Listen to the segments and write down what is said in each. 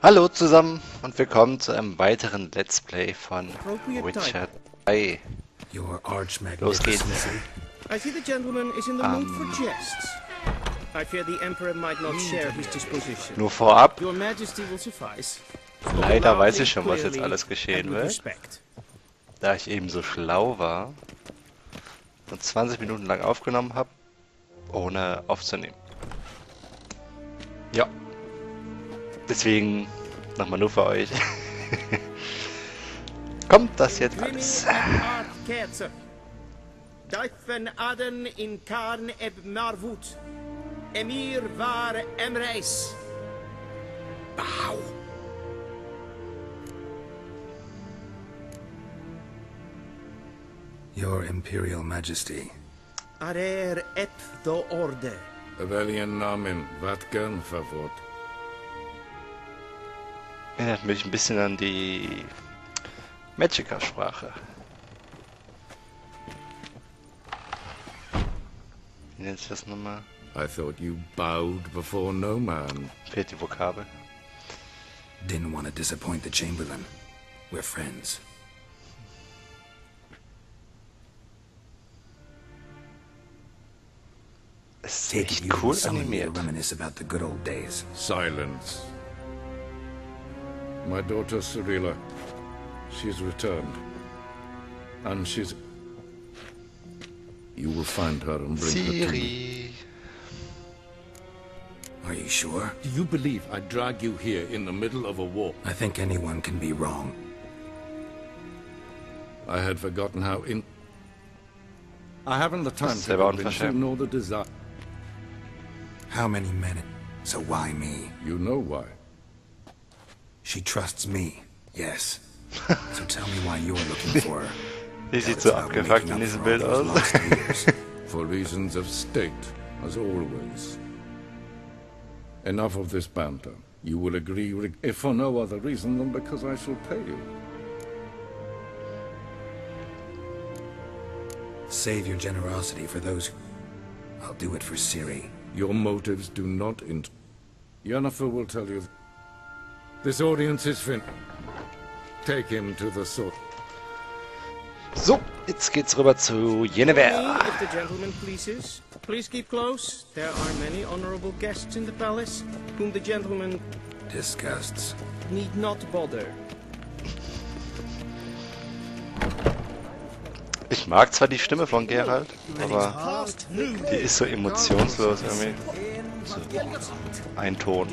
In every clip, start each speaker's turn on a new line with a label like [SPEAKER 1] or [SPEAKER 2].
[SPEAKER 1] Hallo zusammen und willkommen zu einem weiteren Let's Play von Witcher 3. Los geht's.
[SPEAKER 2] I see the gentleman is in the mood for jests. I fear the Emperor might not share his disposition.
[SPEAKER 1] Nur vorab,
[SPEAKER 2] Your Majesty will suffice.
[SPEAKER 1] leider weiß ich schon, was jetzt alles geschehen wird, da ich eben so schlau war und 20 Minuten lang aufgenommen habe, ohne aufzunehmen. Ja. Deswegen nochmal nur für euch. Kommt das jetzt alles?
[SPEAKER 2] Aden in Karn eb Marvut. Emir war Emreis. Bau.
[SPEAKER 3] Your Imperial Majesty.
[SPEAKER 2] Arer eb do orde.
[SPEAKER 4] Velen Namen, wat gern verwort.
[SPEAKER 1] Erinnert mich ein bisschen an die Magiker-Sprache. Wie nennt sich das nochmal?
[SPEAKER 4] I thought you bowed before no man.
[SPEAKER 1] Fehlt die Vokabel.
[SPEAKER 3] Didn't want to disappoint the Chamberlain. We're friends.
[SPEAKER 1] Es ist echt cool animiert.
[SPEAKER 3] Reminisce about the good old days.
[SPEAKER 4] Silence. My daughter Cyrilla, she's returned. And she's... You will find her and bring her to me.
[SPEAKER 3] Are you sure?
[SPEAKER 4] Do you believe I'd drag you here in the middle of a war?
[SPEAKER 3] I think anyone can be wrong.
[SPEAKER 4] I had forgotten how I haven't the time
[SPEAKER 1] Selber
[SPEAKER 4] to convince you
[SPEAKER 1] unverschämt.
[SPEAKER 4] nor the desire.
[SPEAKER 3] How many men? So why me?
[SPEAKER 4] You know why.
[SPEAKER 3] She trusts me, yes. So tell me why you're looking for her.
[SPEAKER 1] Die sieht so abgefuckt in diesem Bild aus.
[SPEAKER 4] For reasons of state, as always. Enough of this banter. You will agree, if for no other reason than because I shall pay you.
[SPEAKER 3] Save your generosity for those. I'll do it for Ciri.
[SPEAKER 4] Your motives do not Yennefer will tell you. This audience is finished. Take him to the sword.
[SPEAKER 1] So, jetzt geht's rüber zu Yennefer.
[SPEAKER 2] If the gentleman pleases, please keep close. There are many honorable guests in the palace, whom the gentleman
[SPEAKER 3] Disgusts.
[SPEAKER 2] need not bother.
[SPEAKER 1] Ich mag zwar die Stimme von Geralt, aber die ist so emotionslos irgendwie. So, ein Ton.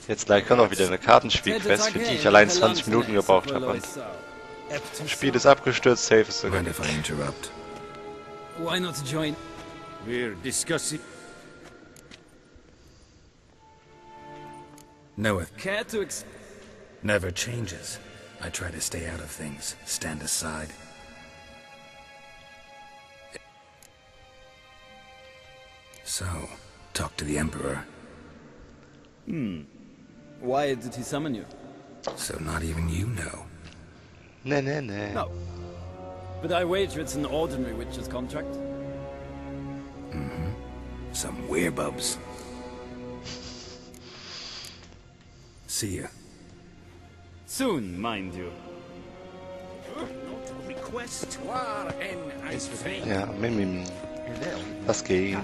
[SPEAKER 1] Jetzt gleich kommt auch wieder eine Kartenspielquest, für die ich allein 20 Minuten gebraucht habe. Und das Spiel ist abgestürzt, safe ist sogar
[SPEAKER 3] Mind
[SPEAKER 1] nicht.
[SPEAKER 3] if I interrupt?
[SPEAKER 5] Why not join?
[SPEAKER 2] We're discussing.
[SPEAKER 3] Knoweth
[SPEAKER 5] Care to
[SPEAKER 3] never changes. I try to stay out of things, stand aside. So, talk to the Emperor.
[SPEAKER 5] Why did he summon you?
[SPEAKER 3] So not even you know.
[SPEAKER 1] Ne.
[SPEAKER 5] No. But I wager it's an ordinary witcher's contract.
[SPEAKER 3] Some werebubs. See ya.
[SPEAKER 5] Soon, mind you.
[SPEAKER 2] Request.
[SPEAKER 1] Ja, Mimimi. Was geht?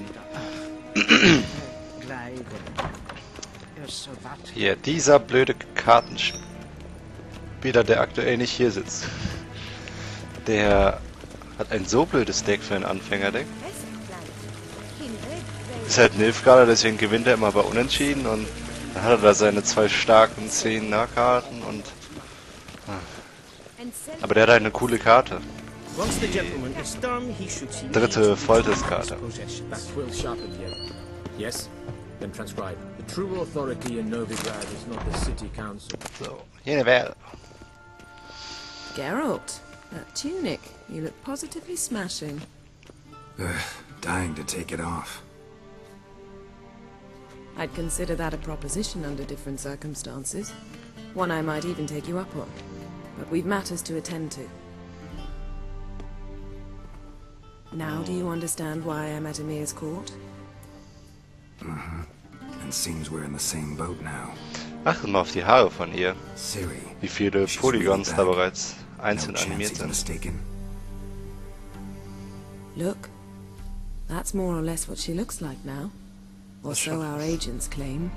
[SPEAKER 1] Hier, dieser blöde Kartenspieler, der aktuell nicht hier sitzt. Der hat ein so blödes Deck für ein Anfängerdeck. Ist halt Nilfgaarder, deswegen gewinnt er immer bei Unentschieden und dann hat er da seine zwei starken 10 Nahkarten und... Aber der hat halt eine coole Karte.
[SPEAKER 2] Once the gentleman is done, he should see
[SPEAKER 1] Dritte Folterskarte.
[SPEAKER 6] That quill sharpened yet? Yes? Then transcribe. The true authority in Novigrad is not the city council.
[SPEAKER 1] So, Yennefer.
[SPEAKER 7] Geralt, that tunic, you look positively smashing.
[SPEAKER 3] Dying to take it off.
[SPEAKER 7] I'd consider that a proposition under different circumstances. One I might even take you up on. But we've matters to attend to. Now do you understand why I'm at Emir's court?
[SPEAKER 3] And seems we're in the same boat now.
[SPEAKER 1] Achtet mal auf die Haare von ihr.
[SPEAKER 3] Ciri.
[SPEAKER 1] Wie viele
[SPEAKER 3] She's
[SPEAKER 1] Polygons
[SPEAKER 3] really
[SPEAKER 1] da
[SPEAKER 3] back.
[SPEAKER 1] bereits
[SPEAKER 3] No
[SPEAKER 1] einzeln
[SPEAKER 3] chance
[SPEAKER 1] animiert
[SPEAKER 3] he's
[SPEAKER 1] sind.
[SPEAKER 3] mistaken.
[SPEAKER 7] Look, that's more or less what she looks like now. Or
[SPEAKER 1] That's
[SPEAKER 7] so
[SPEAKER 1] schon
[SPEAKER 7] our
[SPEAKER 1] krass.
[SPEAKER 7] agents claim.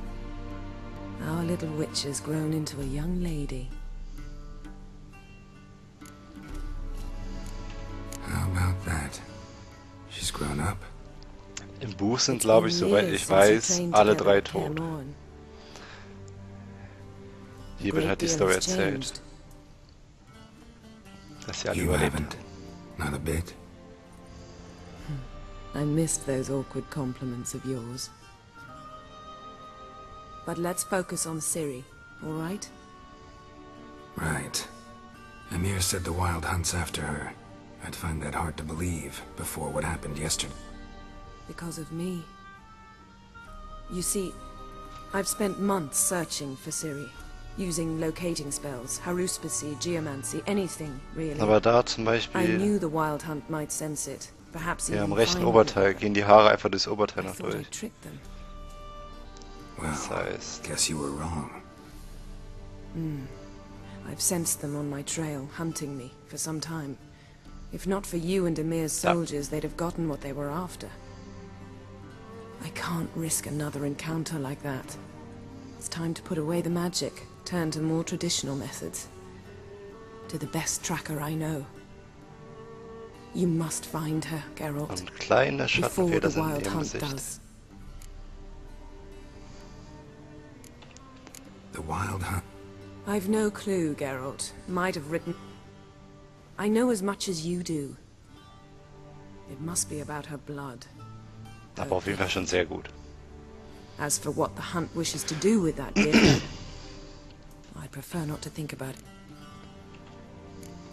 [SPEAKER 7] Our little witch has grown into a young lady.
[SPEAKER 3] How about that? She's grown up.
[SPEAKER 1] Im Buch sind,
[SPEAKER 7] It's
[SPEAKER 1] glaube
[SPEAKER 7] been
[SPEAKER 1] ich, soweit
[SPEAKER 7] years
[SPEAKER 1] ich
[SPEAKER 7] since we
[SPEAKER 1] weiß,
[SPEAKER 7] trained
[SPEAKER 1] alle
[SPEAKER 7] together
[SPEAKER 1] drei
[SPEAKER 7] at
[SPEAKER 1] tot.
[SPEAKER 7] Kavernen.
[SPEAKER 1] Hier wird
[SPEAKER 7] Great
[SPEAKER 1] halt die
[SPEAKER 7] deal
[SPEAKER 1] Story
[SPEAKER 7] has
[SPEAKER 1] erzählt,
[SPEAKER 7] changed.
[SPEAKER 1] dass sie alle
[SPEAKER 3] You
[SPEAKER 1] überlebt
[SPEAKER 3] haven't. Not a bit.
[SPEAKER 7] I missed those awkward compliments of yours. But let's focus on Ciri, all right?
[SPEAKER 3] Right. Emir said the Wild hunts after her. I'd find that hard to believe before what happened yesterday.
[SPEAKER 7] Because of me. You see, I've spent months searching for Ciri, using locating spells, haruspicy, geomancy, anything, really.
[SPEAKER 1] Aber da zum
[SPEAKER 7] I
[SPEAKER 1] Beispiel,
[SPEAKER 7] knew the Wild Hunt might sense it, perhaps
[SPEAKER 1] hier
[SPEAKER 7] even
[SPEAKER 1] am rechten
[SPEAKER 7] find
[SPEAKER 1] Oberteil
[SPEAKER 7] me.
[SPEAKER 1] gehen die Haare einfach durchs
[SPEAKER 7] I
[SPEAKER 1] Oberteil noch
[SPEAKER 7] thought
[SPEAKER 1] durch.
[SPEAKER 7] I'd tricked them.
[SPEAKER 1] Das
[SPEAKER 3] Well,
[SPEAKER 1] heißt,
[SPEAKER 3] guess you were wrong.
[SPEAKER 7] I've sensed them on my trail, hunting me, for some time. If not for you and Emir's soldiers, they'd have gotten what they were after. I can't risk another encounter like that. It's time to put away the magic, turn to more traditional methods. To the best tracker I know. You must find her, Geralt,
[SPEAKER 1] und kleine
[SPEAKER 7] before
[SPEAKER 1] Schattenfeder
[SPEAKER 7] the
[SPEAKER 1] sind in
[SPEAKER 7] Wild
[SPEAKER 1] ihrem
[SPEAKER 7] Hunt
[SPEAKER 1] Gesicht.
[SPEAKER 7] does.
[SPEAKER 3] The Wild hunt.
[SPEAKER 7] I've no clue, Geralt. Might have written... I know as much as you do. It must be about her blood.
[SPEAKER 1] Aber auf jeden Fall schon sehr gut.
[SPEAKER 7] As for what the hunt wishes to do with that gift, I'd prefer not to think about it.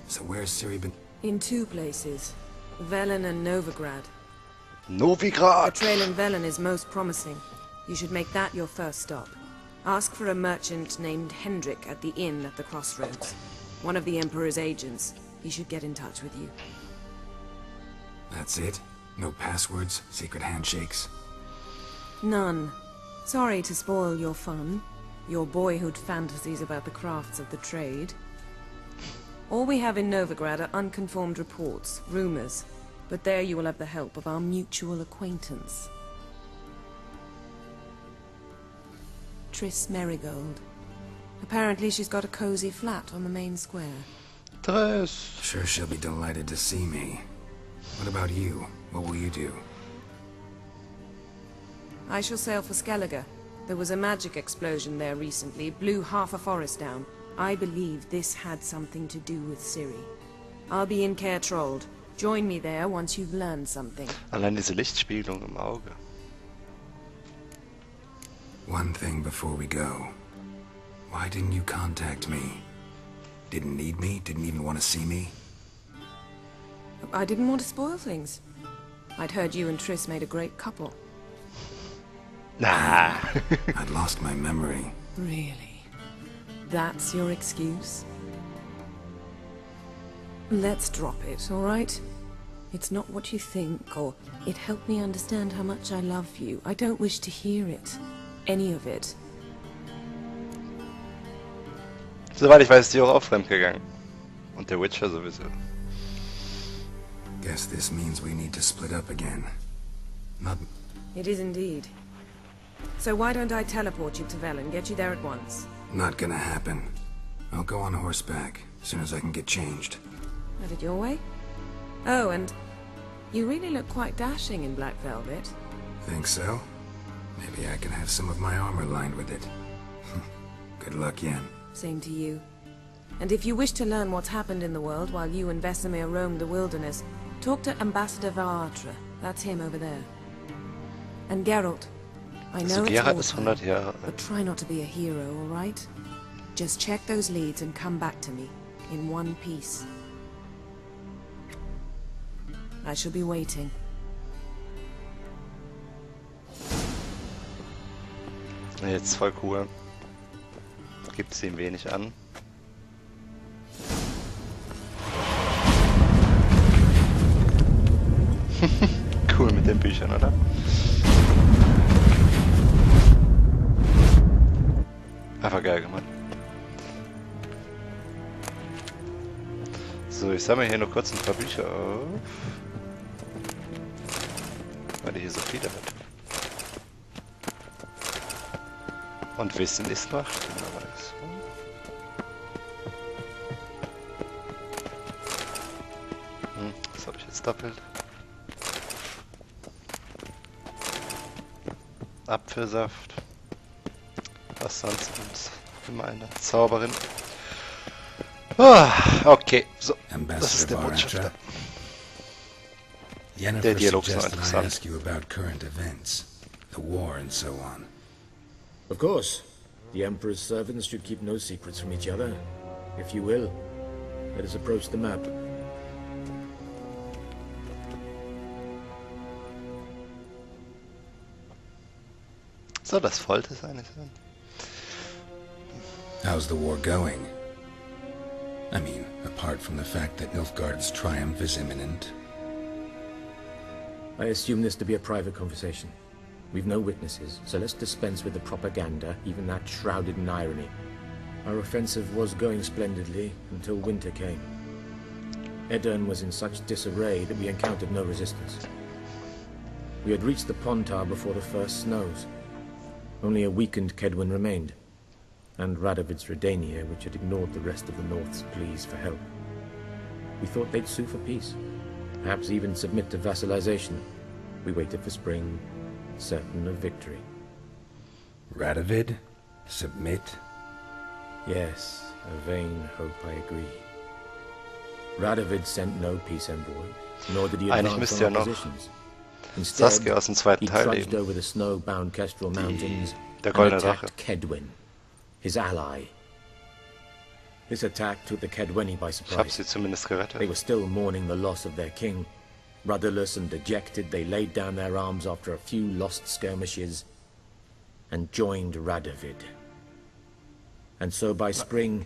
[SPEAKER 3] So where's Ciri been?
[SPEAKER 7] In two places, Velen and Novigrad. The
[SPEAKER 1] Novigrad!
[SPEAKER 7] trail in Velen is most promising. You should make that your first stop. Ask for a merchant named Hendrik at the inn at the crossroads. One of the Emperor's agents. He should get in touch with you.
[SPEAKER 3] That's it? No passwords, secret handshakes?
[SPEAKER 7] None. Sorry to spoil your fun. Your boyhood fantasies about the crafts of the trade. All we have in Novigrad are unconfirmed reports, rumors. But there you will have the help of our mutual acquaintance. Triss Merigold. Apparently she's got a cozy flat on the main square.
[SPEAKER 1] Triss!
[SPEAKER 3] Sure she'll be delighted to see me. What about you? What will you do?
[SPEAKER 7] I shall sail for Skellige. There was a magic explosion there recently, blew half a forest down. I believe this had something to do with Ciri. I'll be in Caer Trold. Join me there once you've learned something.
[SPEAKER 1] Allein diese Lichtspiegelung im Auge.
[SPEAKER 3] One thing before we go. Why didn't you contact me? Didn't need me? Didn't even want to see me?
[SPEAKER 7] I didn't want to spoil things. I'd heard you and Triss made a great couple.
[SPEAKER 1] Nah!
[SPEAKER 3] I'd lost my memory.
[SPEAKER 7] Really? That's your excuse? Let's drop it, all right? It's not what you think, or it helped me understand how much I love you. I don't wish to hear it. Any of it.
[SPEAKER 1] Soweit ich weiß, ist die auch fremdgegangen. Und der Witcher sowieso.
[SPEAKER 3] Guess this means we need to split up again. Not...
[SPEAKER 7] It is indeed. So why don't I teleport you to Velen, get you there at once?
[SPEAKER 3] not gonna happen. I'll go on horseback, as soon as I can get changed.
[SPEAKER 7] Have it your way? Oh, and you really look quite dashing in black velvet.
[SPEAKER 3] Think so? Maybe I can have some of my armor lined with it. Good luck, Yen.
[SPEAKER 7] Same to you. And if you wish to learn what's happened in the world while you and Vesemir roamed the wilderness, talk to Ambassador Varatra. That's him over there. And Geralt, I know it's
[SPEAKER 1] Geralt ist
[SPEAKER 7] wartime,
[SPEAKER 1] 100 Jahre alt.
[SPEAKER 7] but try not to be a hero, all right? Just check those leads and come back to me, in one piece. I shall be waiting.
[SPEAKER 1] Jetzt voll cool. Gibt es ihm wenig an. cool mit den Büchern, oder? Einfach geil gemacht. So, ich sammle hier nur kurz ein paar Bücher auf. Weil die hier so viele hat. Und Wissen ist Macht, wie man weiß. Das habe ich jetzt doppelt. Apfelsaft. Was sonst gemeine Zauberin. Ah, okay, so. Das ist der Botschafter. Der Dialog ist noch interessant.
[SPEAKER 3] Ask you about current events, the war and so on.
[SPEAKER 6] Of course. The Emperor's servants should keep no secrets from each other. If you will, let us approach the map.
[SPEAKER 1] Soll das Folter sein?
[SPEAKER 3] How's the war going? I mean, apart from the fact that Nilfgaard's triumph is imminent.
[SPEAKER 6] I assume this to be a private conversation. We've no witnesses, so let's dispense with the propaganda, even that shrouded in irony. Our offensive was going splendidly until winter came. Edirn was in such disarray that we encountered no resistance. We had reached the Pontar before the first snows. Only a weakened Kedwen remained, and Radovid's Redania, which had ignored the rest of the North's pleas for help. We thought they'd sue for peace, perhaps even submit to vassalization. We waited for spring, certain of victory.
[SPEAKER 3] Radovid? Submit?
[SPEAKER 6] Yes, a vain hope, I agree. Radovid sent no peace envoys, nor did he advance on oppositions. Instead,
[SPEAKER 1] Saskia aus dem zweiten
[SPEAKER 6] he
[SPEAKER 1] Teil
[SPEAKER 6] trudged
[SPEAKER 1] leben.
[SPEAKER 6] over the snow-bound Kestrel Mountains
[SPEAKER 1] Der
[SPEAKER 6] and
[SPEAKER 1] Goldene Drache.
[SPEAKER 6] attacked Kedwen, his ally. This attack took the Kedweni by
[SPEAKER 1] Ich habe
[SPEAKER 6] surprise.
[SPEAKER 1] sie zumindest gerettet.
[SPEAKER 6] They were still mourning the loss of their king. Rudderless and dejected, they laid down their arms after a few lost skirmishes and joined Radovid. And so by spring,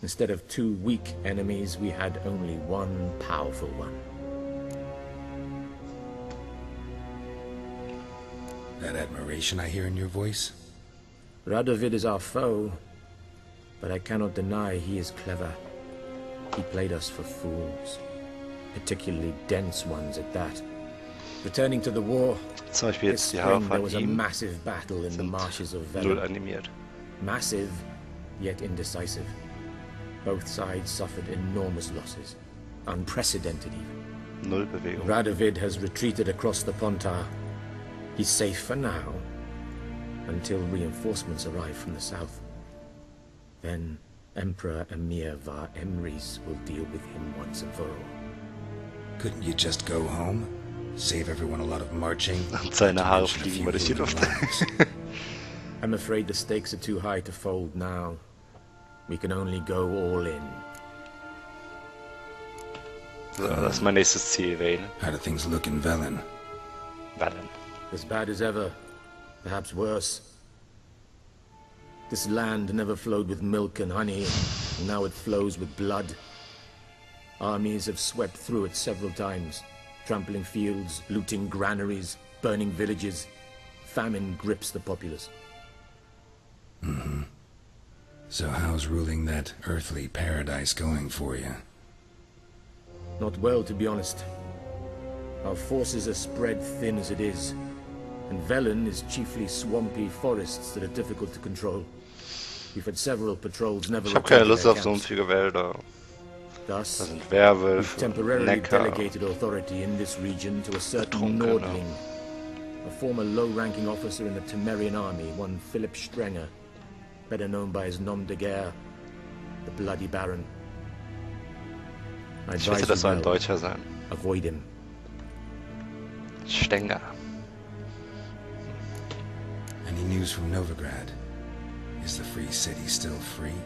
[SPEAKER 6] instead of 2 weak enemies, we had only one powerful one.
[SPEAKER 3] That admiration I hear in your voice?
[SPEAKER 6] Radovid is our foe, but I cannot deny he is clever. He played us for fools, particularly dense ones at that. Returning to the war,
[SPEAKER 1] Zum Beispiel
[SPEAKER 6] this
[SPEAKER 1] jetzt die Haare
[SPEAKER 6] spring there
[SPEAKER 1] von
[SPEAKER 6] was a
[SPEAKER 1] ihm
[SPEAKER 6] massive battle in the marshes of
[SPEAKER 1] null
[SPEAKER 6] Velen.
[SPEAKER 1] animiert.
[SPEAKER 6] Massive, yet indecisive. Both sides suffered enormous losses, unprecedented even.
[SPEAKER 1] Null Bewegung.
[SPEAKER 6] Radovid has retreated across the Pontar. He's safe for now, until reinforcements arrive from the south. Then Emperor Emir var Emrys will deal with him once and for all.
[SPEAKER 3] Couldn't you just go home? Save everyone a lot of marching?
[SPEAKER 1] Und seine Haare
[SPEAKER 3] Not to mention a
[SPEAKER 1] fliegen
[SPEAKER 3] few
[SPEAKER 1] über durch die
[SPEAKER 3] human
[SPEAKER 1] Luft.
[SPEAKER 3] lives.
[SPEAKER 6] I'm afraid the stakes are too high to fold now. We can only go all in.
[SPEAKER 1] So, das ist mein nächstes Ziel, Velen.
[SPEAKER 3] How do things look in Velen?
[SPEAKER 1] Velen.
[SPEAKER 6] As bad as ever, perhaps worse. This land never flowed with milk and honey, and now it flows with blood. Armies have swept through it several times, trampling fields, looting granaries, burning villages. Famine grips the populace.
[SPEAKER 3] So how's ruling that earthly paradise going for you?
[SPEAKER 6] Not well, to be honest. Our forces are spread thin as it is, and Velen is chiefly swampy forests that are difficult to control. We've had several patrols never
[SPEAKER 1] Ich habe keine
[SPEAKER 6] returned to
[SPEAKER 1] Lust
[SPEAKER 6] their
[SPEAKER 1] auf
[SPEAKER 6] camps.
[SPEAKER 1] sumpfige Wälder.
[SPEAKER 6] Thus,
[SPEAKER 1] Da sind
[SPEAKER 6] we've
[SPEAKER 1] Werwölfe,
[SPEAKER 6] temporarily
[SPEAKER 1] Neckar.
[SPEAKER 6] delegated authority in this region to a certain
[SPEAKER 1] Ertrunkener.
[SPEAKER 6] Nordling, a former low-ranking officer in the Temerian army, one Philip Strenger, better known by his nom de guerre, the Bloody Baron. I
[SPEAKER 1] Ich wette,
[SPEAKER 6] advise
[SPEAKER 1] das soll
[SPEAKER 6] you
[SPEAKER 1] ein
[SPEAKER 6] well,
[SPEAKER 1] Deutscher sein.
[SPEAKER 6] avoid him.
[SPEAKER 1] Stenger.
[SPEAKER 3] Any news from Novigrad? Is the free city still free?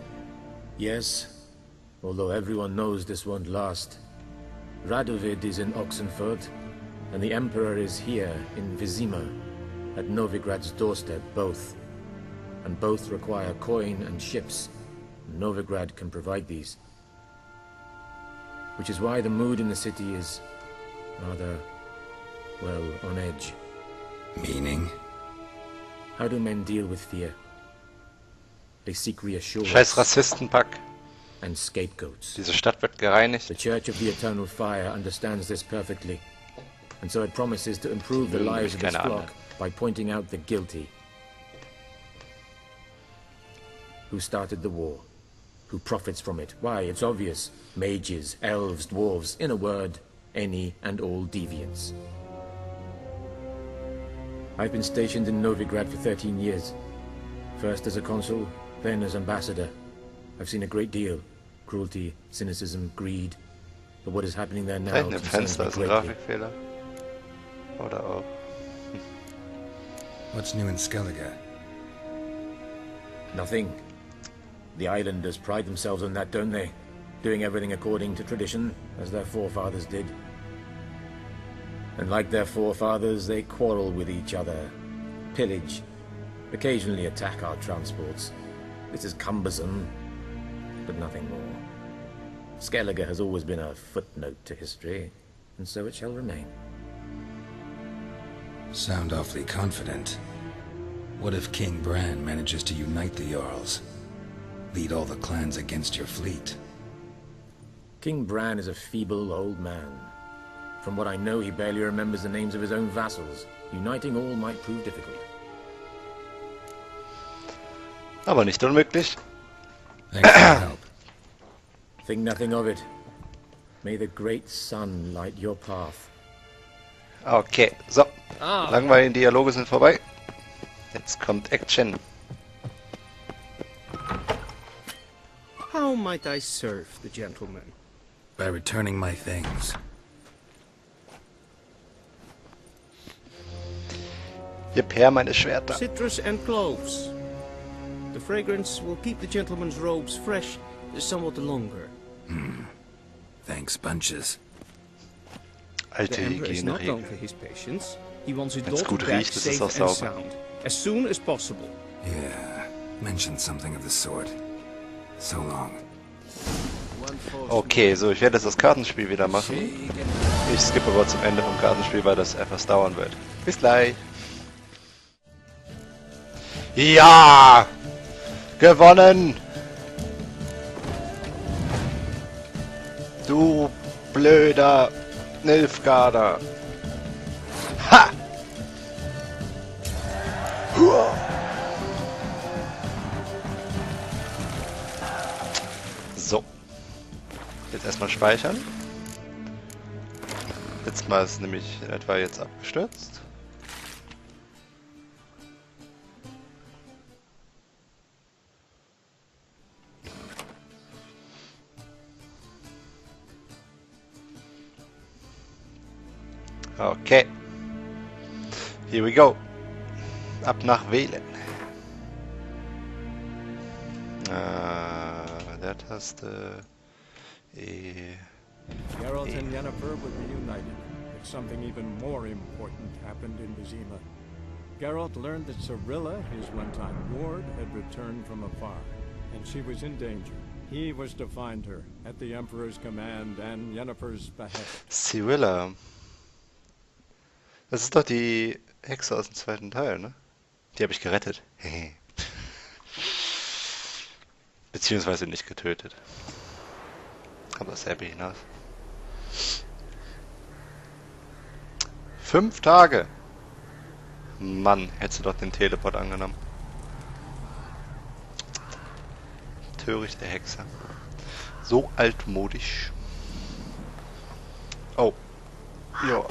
[SPEAKER 6] Yes, although everyone knows this won't last. Radovid is in Oxenfurt, and the Emperor is here in Vizima, at Novigrad's doorstep, both. And both require coin and ships. Novigrad can provide these. Which is why the mood in the city is rather well, on edge.
[SPEAKER 3] Meaning?
[SPEAKER 6] How do men deal with fear? They seek reassurance.
[SPEAKER 1] Scheiß Rassistenpack.
[SPEAKER 6] And scapegoats.
[SPEAKER 1] Diese Stadt wird gereinigt.
[SPEAKER 6] The Church of the Eternal Fire understands this perfectly, and so it promises to improve the lives of its flock by pointing out the guilty. Who started the war? Who profits from it? Why, it's obvious. Mages, elves, dwarves, in a word, any and all deviants. I've been stationed in Novigrad for 13 years. First as a consul, then as ambassador. I've seen a great deal. Cruelty, cynicism, greed. But what is happening there now
[SPEAKER 1] Ein
[SPEAKER 6] concerns
[SPEAKER 1] Fenster
[SPEAKER 6] me
[SPEAKER 1] ist ein
[SPEAKER 6] greatly.
[SPEAKER 1] Grafikfehler. Oder auch.
[SPEAKER 3] What's new in Skellige?
[SPEAKER 6] Nothing. The islanders pride themselves on that, don't they? Doing everything according to tradition, as their forefathers did. And like their forefathers, they quarrel with each other, pillage, occasionally attack our transports. This is cumbersome, but nothing more. Skellige has always been a footnote to history, and so it shall remain.
[SPEAKER 3] Sound awfully confident. What if King Bran manages to unite the Jarls? Lead all the clans against your fleet?
[SPEAKER 6] King Bran is a feeble old man. From what I know, he barely remembers the names of his own vassals. Uniting all might prove difficult.
[SPEAKER 1] Aber nicht unmöglich.
[SPEAKER 3] Thanks for your help.
[SPEAKER 6] Think nothing of it. May the great sun light your path.
[SPEAKER 1] Okay, so. Langweiligen Dialoge sind vorbei. Jetzt kommt Action.
[SPEAKER 2] How might I serve the gentleman?
[SPEAKER 3] By returning my things.
[SPEAKER 1] Gib her meine Schwerter.
[SPEAKER 2] Citrus and cloves. The fragrance will keep the gentleman's robes fresh somewhat longer.
[SPEAKER 3] Thanks, bunches.
[SPEAKER 1] Alte
[SPEAKER 2] The Emperor is not known
[SPEAKER 1] Hygieneregel.
[SPEAKER 2] for his patience. He wants his
[SPEAKER 1] Wenn's
[SPEAKER 2] daughter
[SPEAKER 1] gut
[SPEAKER 2] back
[SPEAKER 1] riecht, ist es
[SPEAKER 2] safe
[SPEAKER 1] auch
[SPEAKER 2] and
[SPEAKER 1] sauber.
[SPEAKER 2] sound, as soon as possible.
[SPEAKER 3] Yeah, mentioned something of the sort. So long.
[SPEAKER 1] Okay, so, ich werde jetzt das Kartenspiel wieder machen. Ich skippe aber zum Ende vom Kartenspiel, weil das etwas dauern wird. Bis gleich. Ja! Gewonnen! Du blöder Nilfgaarder! Ha! Huah! So. Jetzt erstmal speichern. Letztes Mal ist nämlich etwa jetzt abgestürzt. Okay. Here we go. Ab nach Velen. Der Taste.
[SPEAKER 8] Geralt and Yennefer were reunited, but something even more important happened in Vizima. Geralt learned that Cirilla, his one-time ward, had returned from afar, and she was in danger. He was to find her, at the Emperor's command and Yennefer's behest.
[SPEAKER 1] Cirilla. Das ist doch die Hexe aus dem zweiten Teil, ne? Die habe ich gerettet. Beziehungsweise nicht getötet. Aber selber hinaus. 5 Tage! Mann, hättest du doch den Teleport angenommen. Törichte Hexe. So altmodisch. Oh. Ja.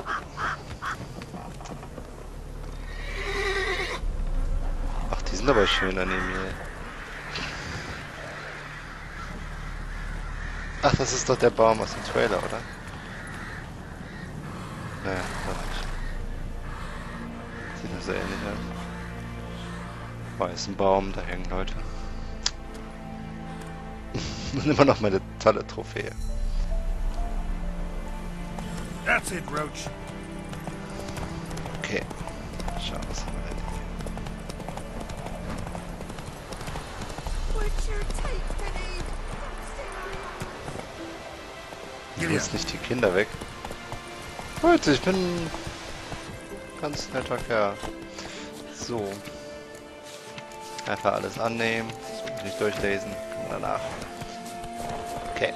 [SPEAKER 1] Ach, die sind aber schön animiert. Ach, das ist doch der Baum aus dem Trailer, oder? Naja, doch nicht. Sieht nur so ähnlich aus. Boah, ist ein Baum, da hängen Leute. Und immer noch meine tolle Trophäe.
[SPEAKER 8] That's it, Roach.
[SPEAKER 1] Okay. Schauen, was haben wir denn hier? Du lässt nicht die Kinder weg. Leute, ich bin Ganz netter Kerl. So. Einfach alles annehmen. Das muss ich nicht durchlesen. Und danach. Okay.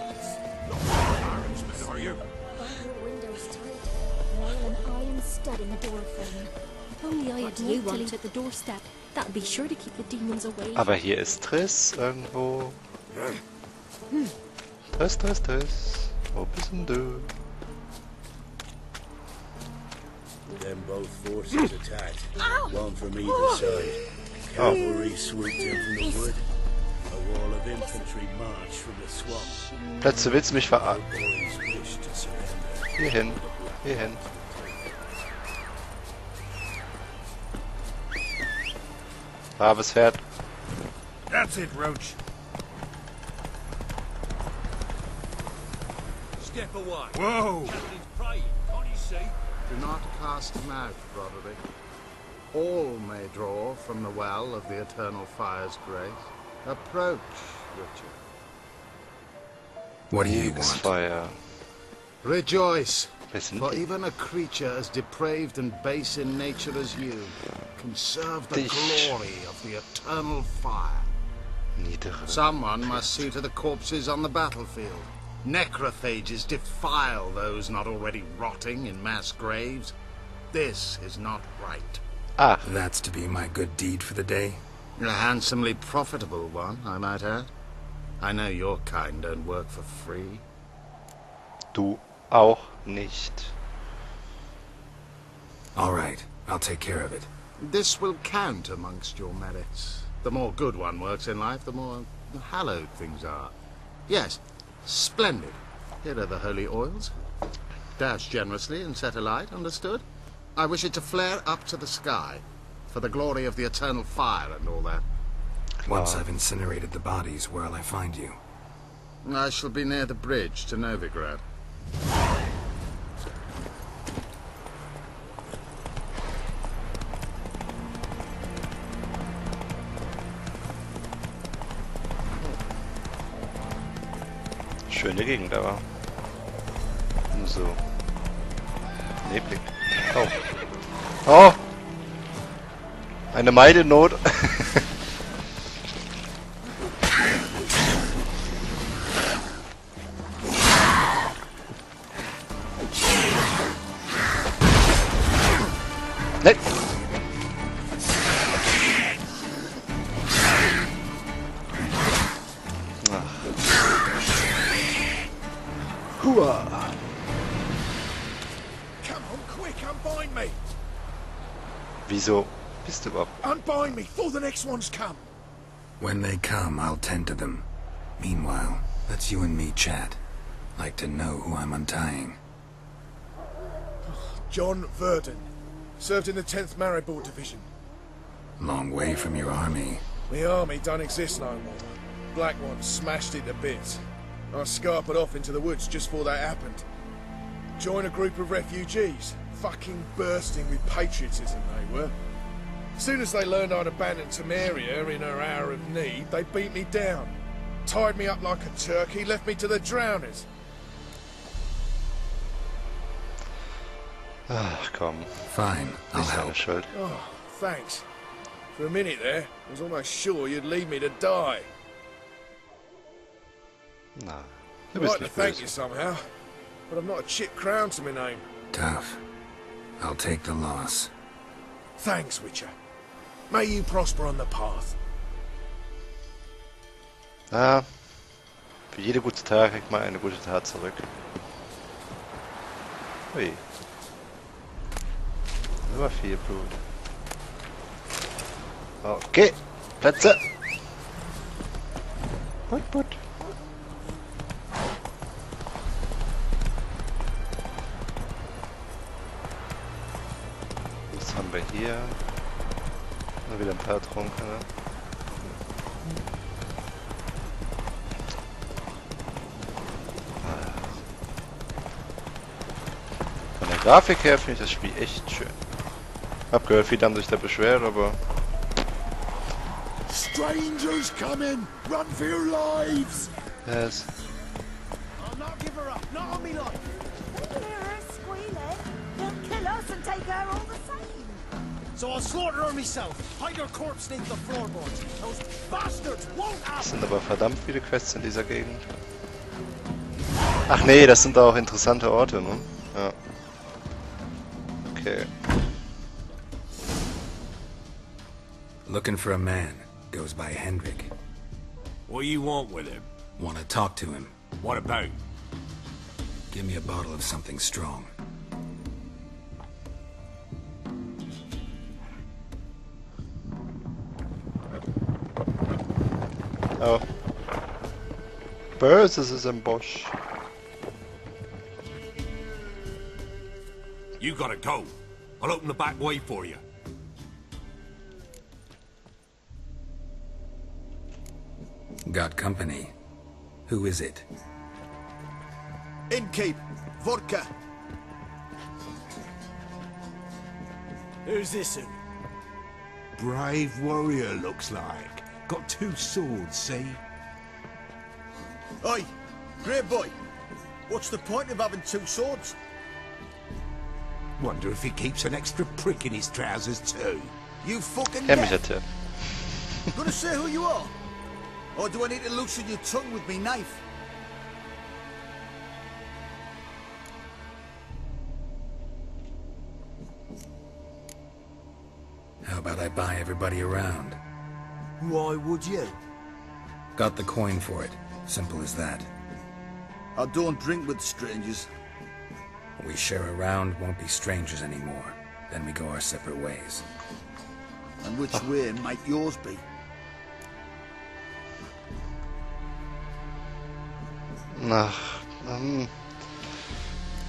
[SPEAKER 1] Aber hier ist Triss irgendwo. Triss. Wo bist denn du?
[SPEAKER 9] Then both forces attacked. One from either side. Cavalry swooped in from the wood. A wall of infantry marched from the swamp.
[SPEAKER 1] Plötzlich willst du mich verarschen.
[SPEAKER 9] Boys wished to surrender.
[SPEAKER 1] Hier hin. Braves Pferd.
[SPEAKER 9] That's it, Roach. Step away. Whoa! Captain's praying. Can't you see?
[SPEAKER 10] Do not cast him out, Roderick. All may draw from the well of the eternal fire's grace. Approach, Richard.
[SPEAKER 3] What do you want?
[SPEAKER 1] Fire.
[SPEAKER 10] Rejoice,
[SPEAKER 1] Listen.
[SPEAKER 10] for even a creature as depraved and base in nature as you can serve the glory of the eternal fire. Someone must see to the corpses on the battlefield. Necrophages defile those not already rotting in mass graves. This is not right.
[SPEAKER 1] Ah.
[SPEAKER 3] That's to be my good deed for the day?
[SPEAKER 10] A handsomely profitable one, I might add. I know your kind don't work for free.
[SPEAKER 1] Du auch nicht.
[SPEAKER 3] All right, I'll take care of it.
[SPEAKER 10] This will count amongst your merits. The more good one works in life, the more hallowed things are. Yes, splendid. Here are the holy oils. Dash generously and set alight, understood? I wish it to flare up to the sky, for the glory of the eternal fire and all that.
[SPEAKER 3] Once I've incinerated the bodies, where'll I find you?
[SPEAKER 10] I shall be near the bridge to Novigrad.
[SPEAKER 1] Schöne Gegend, aber nur so neblig. Oh. Oh! Eine Meidenot. Nein! Hua!
[SPEAKER 9] Come on, quick, unbind me.
[SPEAKER 1] Wieso bist du überhaupt?
[SPEAKER 9] Unbind me before the next ones come.
[SPEAKER 3] When they come, I'll tend to them. Meanwhile, let's you and me chat. Like to know who I'm untying.
[SPEAKER 9] John Verdon. Served in the 10th Maribor Division.
[SPEAKER 3] Long way from your army.
[SPEAKER 9] The army don't exist no more. Black ones smashed it to bits. I scarpered off into the woods just before that happened. Joined a group of refugees. Fucking bursting with patriotism they were. As soon as they learned I'd abandoned Temeria in her hour of need, they beat me down. Tied me up like a turkey, left me to the drowners.
[SPEAKER 1] Ach komm.
[SPEAKER 3] Fine, I'll help.
[SPEAKER 1] Schuld.
[SPEAKER 9] Oh, thanks. For a minute there, I was almost sure you'd leave me to die.
[SPEAKER 1] Na,
[SPEAKER 9] I'd like to thank you somehow, but I've not a chip crown to my name.
[SPEAKER 3] Tough. I'll take the loss.
[SPEAKER 9] Thanks, Witcher. May you prosper on the path.
[SPEAKER 1] Na, für jede gute Tat kriegt man eine gute Tat zurück. Ui. Immer viel Blut. Okay, Plätze. Put. Was haben wir hier? Mal wieder ein paar Trunkene. Von der Grafik her finde ich das Spiel echt schön. Hab gehört, viele haben sich da beschwert, aber...
[SPEAKER 9] Strangers coming! Run for your lives!
[SPEAKER 1] Yes.
[SPEAKER 9] I'll not give her up, not on me life!
[SPEAKER 11] Hear her squealing. They'll kill us and take her all the same.
[SPEAKER 1] Das sind aber verdammt viele Quests in dieser Gegend. Ach nee, das sind auch interessante Orte, ne? Ja. Okay.
[SPEAKER 3] Looking for a man. Goes by Hendrik.
[SPEAKER 11] What do you want with him?
[SPEAKER 3] Want to talk to him.
[SPEAKER 11] What about?
[SPEAKER 3] Give me a bottle of something strong.
[SPEAKER 1] Oh. Böses ist im Busch.
[SPEAKER 11] You gotta go. I'll open the back way for you.
[SPEAKER 3] Got company. Who is it?
[SPEAKER 10] Innkeep, vodka.
[SPEAKER 12] Who's this one?
[SPEAKER 13] Brave warrior, looks like. Got 2 swords, see?
[SPEAKER 10] Oi, great boy. What's the point of having 2 swords?
[SPEAKER 13] Wonder if he keeps an extra prick in his trousers too.
[SPEAKER 10] You fucking
[SPEAKER 1] Kenn mich jetzt hier.
[SPEAKER 10] Gonna say who you are? Or do I need to loosen your tongue with me knife?
[SPEAKER 3] How about I buy everybody around?
[SPEAKER 10] Why would you?
[SPEAKER 3] Got the coin for it. Simple as that.
[SPEAKER 10] I don't drink with strangers.
[SPEAKER 3] We share a round, won't be strangers anymore. Then we go our separate ways.
[SPEAKER 10] And which way might yours be?
[SPEAKER 1] Ach,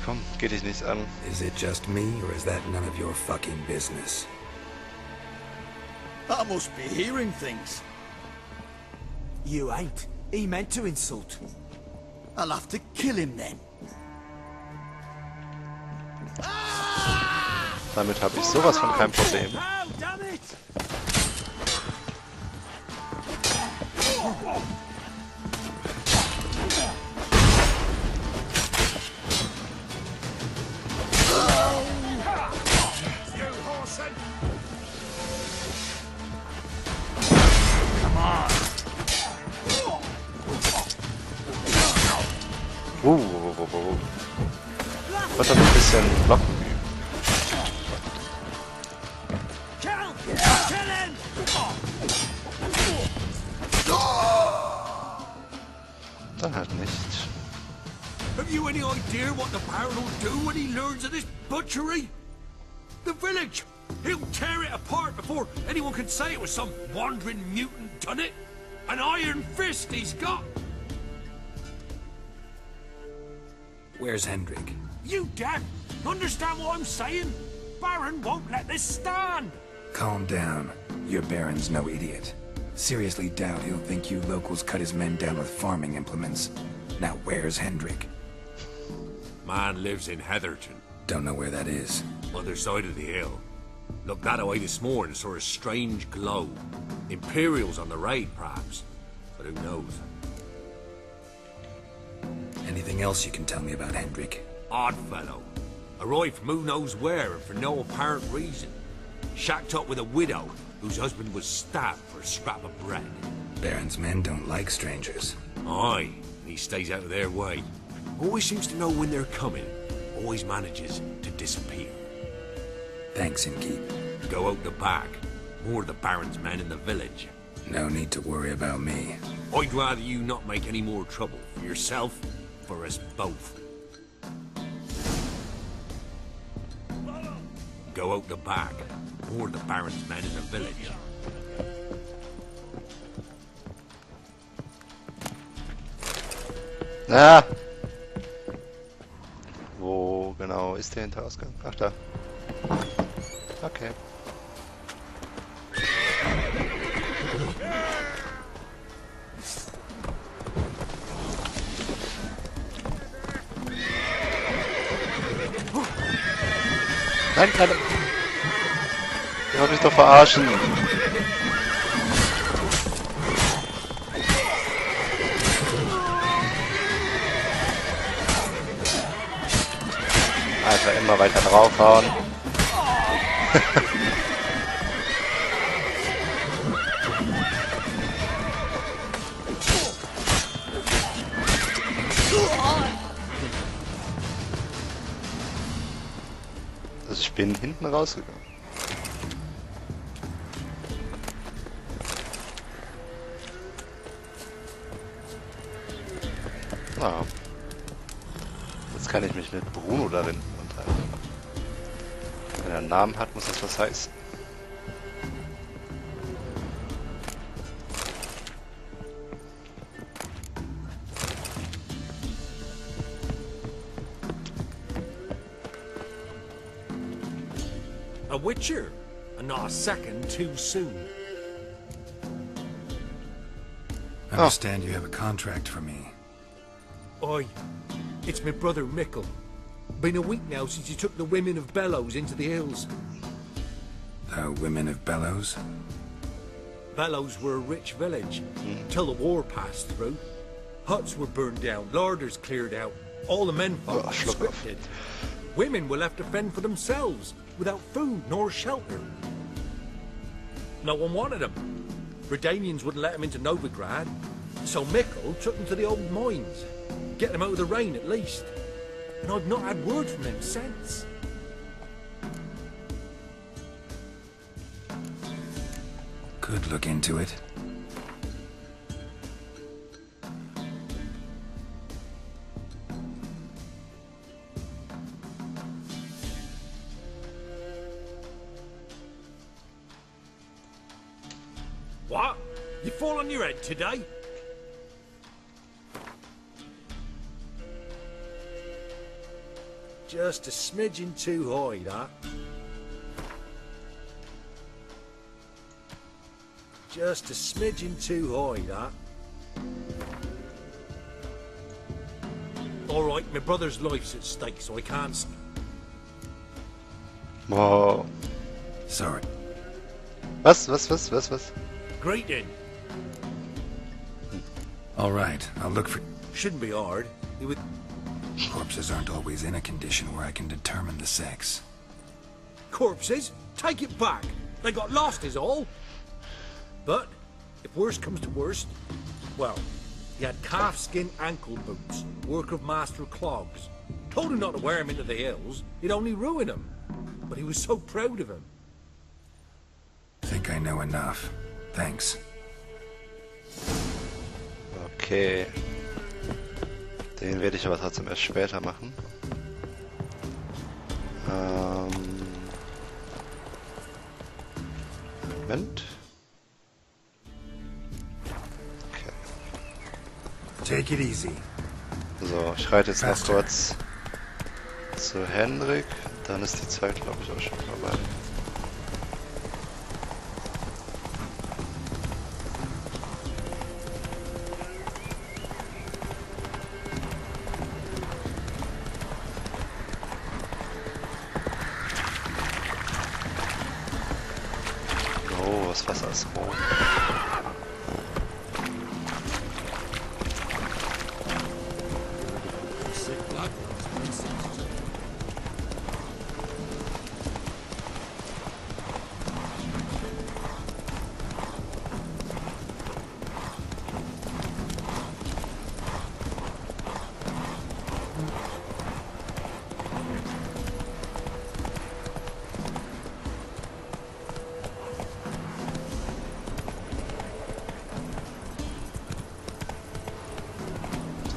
[SPEAKER 1] komm, geht dich nichts an.
[SPEAKER 3] Is it just me, or is that none of your fucking business?
[SPEAKER 10] I must be hearing things.
[SPEAKER 12] You ain't. He meant to insult.
[SPEAKER 10] I'll have to kill him then.
[SPEAKER 1] Damit habe ich sowas von kein Problem.
[SPEAKER 12] Oh, damn it!
[SPEAKER 1] Wird doch ein bisschen blocken üben. Dann halt nicht.
[SPEAKER 11] Have you any idea what the Baron will do when he learns of this butchery? The village! He'll tear it apart before anyone can say it was some wandering mutant done it. An iron fist he's got!
[SPEAKER 3] Where's Hendrik?
[SPEAKER 11] You damn! Understand what I'm saying? Baron won't let this stand!
[SPEAKER 3] Calm down. Your Baron's no idiot. Seriously doubt he'll think you locals cut his men down with farming implements. Now where's Hendrik?
[SPEAKER 11] Man lives in Heatherton.
[SPEAKER 3] Don't know where that is.
[SPEAKER 11] Other side of the hill. Looked that away this morning, saw a strange glow. Imperials on the raid, perhaps. But who knows?
[SPEAKER 3] Anything else you can tell me about Hendrik?
[SPEAKER 11] Odd fellow. Arrived from who knows where and for no apparent reason. Shacked up with a widow whose husband was stabbed for a scrap of bread.
[SPEAKER 3] Baron's men don't like strangers.
[SPEAKER 11] Aye, and he stays out of their way. Always seems to know when they're coming. Always manages to disappear.
[SPEAKER 3] Thanks, Innkeep.
[SPEAKER 11] Go out the back. More of the Baron's men in the village.
[SPEAKER 3] No need to worry about me.
[SPEAKER 11] I'd rather you not make any more trouble for yourself, for us both. Go out the back. More of the Baron's men in the village.
[SPEAKER 1] Ah! Wo genau ist der Hinterausgang? Ach, da. Okay. Nein, nein. Ihr wollt mich doch verarschen. Einfach immer weiter draufhauen. Also ich bin hinten rausgegangen. Ah. Jetzt kann ich mich mit Bruno darin unterhalten. Wenn er einen Namen hat, muss das was heißen.
[SPEAKER 11] A witcher, and not a second too soon.
[SPEAKER 3] I understand you have a contract for me.
[SPEAKER 11] Oi, it's my brother Mickle. Been a week now since you took the women of Bellows into the hills.
[SPEAKER 3] The women of Bellows?
[SPEAKER 11] Bellows were a rich village, till the war passed through. Huts were burned down, larders cleared out, all the men folk conscripted. Women were left to fend for themselves, without food nor shelter. No one wanted them. Redanians wouldn't let them into Novigrad, so Mickle took them to the old mines. Get them out of the rain at least. And I've not had word from them since.
[SPEAKER 3] Could look into it.
[SPEAKER 11] What? You fall on your head today? Just a smidgen too high, that. Just a smidgen too high, that. All right, my brother's life's at stake, so I can't.
[SPEAKER 1] Wow.
[SPEAKER 3] Sorry.
[SPEAKER 1] Was?
[SPEAKER 11] Greeting.
[SPEAKER 3] All right, I'll look for...
[SPEAKER 11] Shouldn't be hard. You would...
[SPEAKER 3] Corpses aren't always in a condition where I can determine the sex.
[SPEAKER 11] Corpses? Take it back. They got lost is all. But, if worst comes to worst, well, he had calfskin ankle boots, work of master clogs. Told him not to wear him into the hills, it'd only ruin him. But he was so proud of him.
[SPEAKER 3] I think I know enough. Thanks.
[SPEAKER 1] Okay. Den werde ich aber trotzdem erst später machen. Moment. Okay.
[SPEAKER 3] Take it easy.
[SPEAKER 1] So, ich reite jetzt noch kurz zu Henrik. Dann ist die Zeit, glaube ich, auch schon vorbei. Das Wasser ist rot.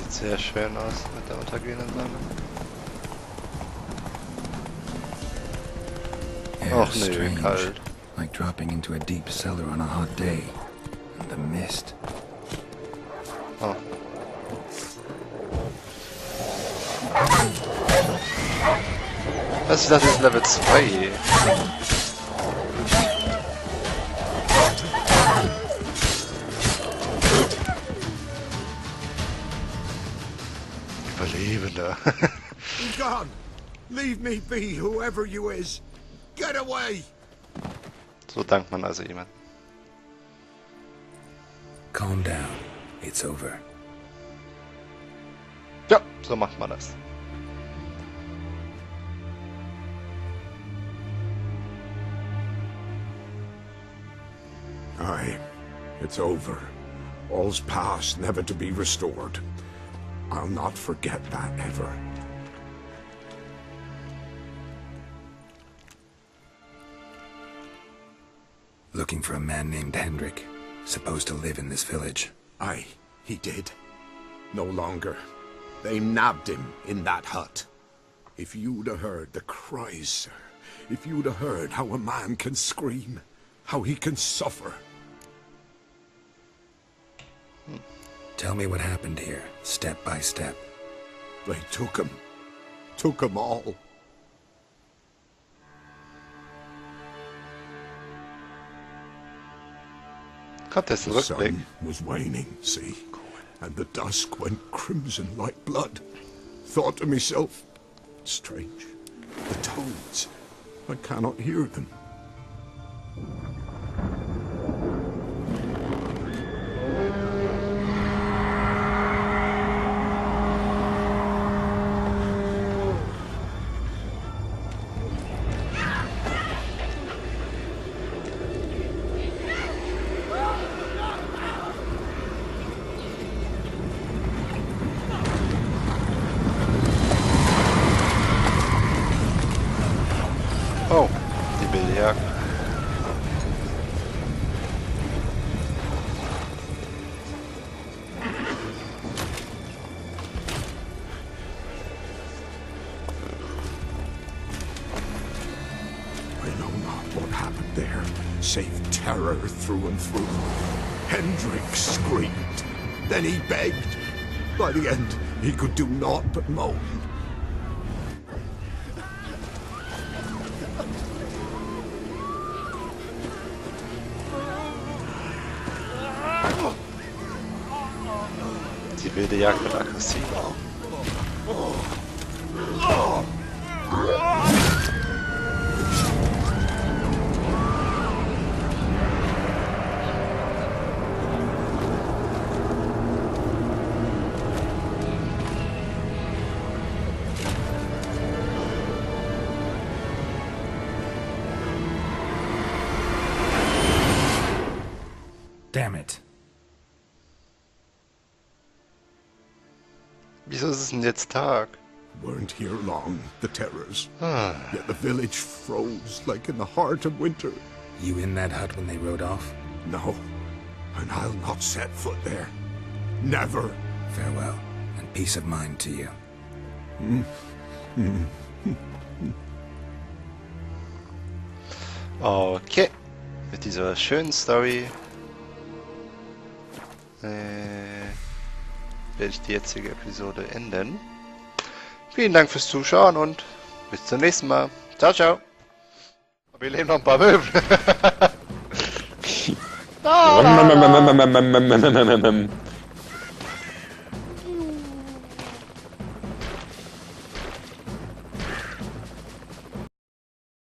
[SPEAKER 1] Sehr schön aus mit der untergehenden Sonne. Och nee, kalt.
[SPEAKER 3] Like dropping into a deep cellar on a hot day. And the mist.
[SPEAKER 1] Oh. Was ist das jetzt Level 2? Überlebender.
[SPEAKER 13] Be gone. Leave me be, whoever you is. Get away.
[SPEAKER 1] So dankt man also jemand.
[SPEAKER 3] Calm down. It's over.
[SPEAKER 1] Ja, so macht man das.
[SPEAKER 13] Aye, it's over. All's past, never to be restored. I'll not forget that ever.
[SPEAKER 3] looking for a man named Hendrik, supposed to live in this village.
[SPEAKER 13] Aye, he did. No longer. They nabbed him in that hut. If you'd have heard the cries, sir. If you'd have heard how a man can scream, how he can suffer.
[SPEAKER 3] Tell me what happened here, step by step.
[SPEAKER 13] They took him. Took them all. The sun was waning, see? And the dusk went crimson like blood. Thought to myself, strange, the toads, I cannot hear them.
[SPEAKER 1] Oh, die Wilde Jagd.
[SPEAKER 13] I know not what happened there, save terror through and through. Hendrik screamed, then he begged. By the end, he could do naught but moan.
[SPEAKER 1] Die Wilde Jagd wird aggressiver.
[SPEAKER 3] Damn it.
[SPEAKER 1] Wieso ist es denn jetzt Tag?
[SPEAKER 13] Weren't here long, the terrors. Yet the village froze like in the heart of winter.
[SPEAKER 3] You in that hut when they rode off?
[SPEAKER 13] No, and I'll not set foot there. Never.
[SPEAKER 3] Farewell, and peace of mind to you.
[SPEAKER 1] Okay, mit dieser schönen Story werde ich die jetzige Episode enden. Vielen Dank fürs Zuschauen und bis zum nächsten Mal. Ciao, ciao. Wir leben noch ein paar Möbel.